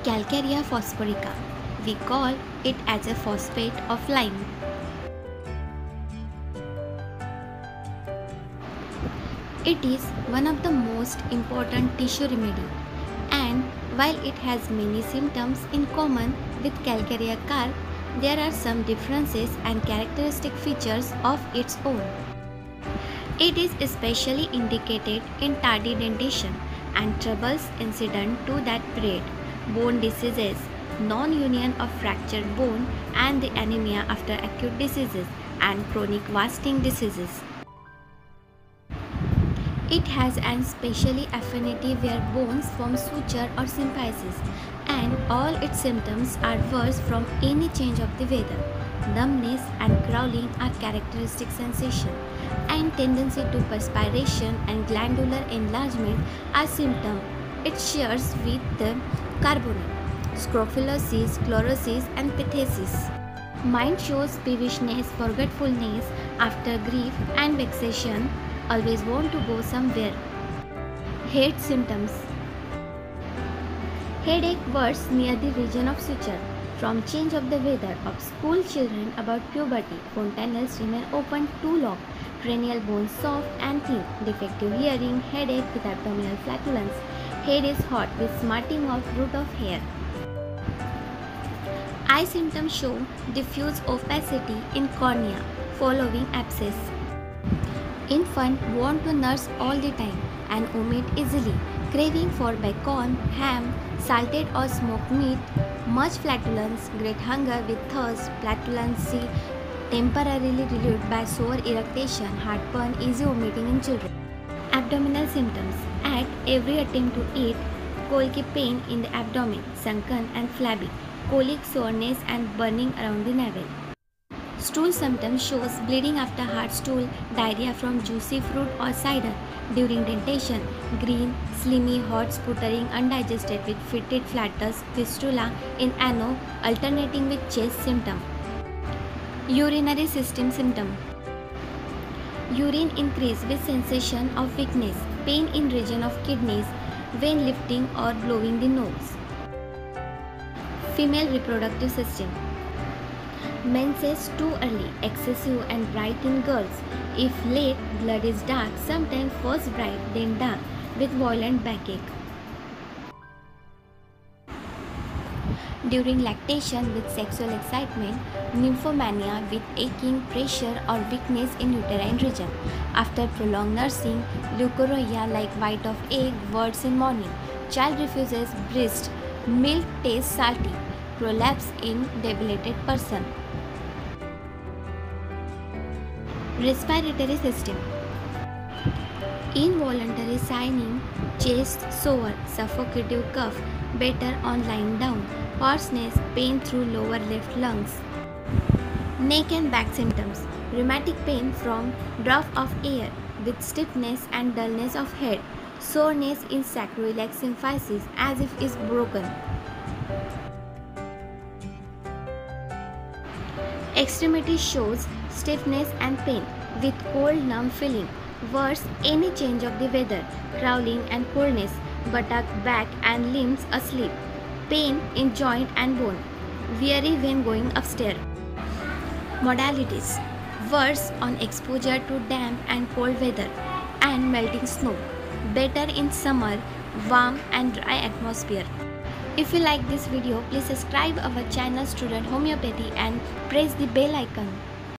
Calcarea phosphorica. We call it as a phosphate of lime. It is one of the most important tissue remedy, and while it has many symptoms in common with Calcarea carp, there are some differences and characteristic features of its own. It is especially indicated in tardy dentition and troubles incident to that period, bone diseases, non-union of fractured bone, and the anemia after acute diseases and chronic wasting diseases. It has an specially affinity where bones form suture or symphysis, and all its symptoms are worse from any change of the weather. Numbness and crawling are characteristic sensation, and tendency to perspiration and glandular enlargement are symptoms. It shares with the carbonate, scrofulоsis, chlorosis, and phthisis. Mind shows peevishness, forgetfulness after grief and vexation, always want to go somewhere. Head symptoms. Headache worse near the region of suture. From change of the weather of school children about puberty, fontanelles remain open too long, cranial bones soft and thin, defective hearing, headache with abdominal flatulence, head is hot with smarting of root of hair. Eye symptoms show diffuse opacity in cornea following abscess. Infant want to nurse all the time and omit easily, craving for bacon, ham, salted or smoked meat, much flatulence, great hunger with thirst, flatulency temporarily relieved by sore eructation, heartburn, easy vomiting in children. Abdominal symptoms. At every attempt to eat, colic pain in the abdomen, sunken and flabby, colic soreness and burning around the navel. Stool symptoms shows bleeding after hard stool, diarrhea from juicy fruit or cider. During dentation, green, slimy, hot, sputtering, undigested with fetid flatus, fistula in ano, alternating with chest symptom. Urinary system symptom. Urine increase with sensation of weakness, pain in region of kidneys, when lifting or blowing the nose. Female reproductive system. Menses too early, excessive and bright in girls. If late, blood is dark, sometimes first bright, then dark, with violent backache. During lactation with sexual excitement, nymphomania with aching, pressure or weakness in uterine region. After prolonged nursing, leukorrhea like white of egg, words in morning. Child refuses breast, milk tastes salty, prolapse in debilitated person. Respiratory system. Involuntary sighing, chest sore, suffocative cough, better on lying down, hoarseness, pain through lower left lungs. Neck and back symptoms. Rheumatic pain from draught of air with stiffness and dullness of head, soreness in sacroiliac symphysis as if is broken. Extremity shows stiffness and pain with cold numb feeling. Worse, any change of the weather, crawling and coldness, buttock, back and limbs asleep. Pain in joint and bone. Weary when going upstairs. Modalities. Worse on exposure to damp and cold weather and melting snow. Better in summer, warm and dry atmosphere. If you like this video, please subscribe our channel Student Homeopathy and press the bell icon.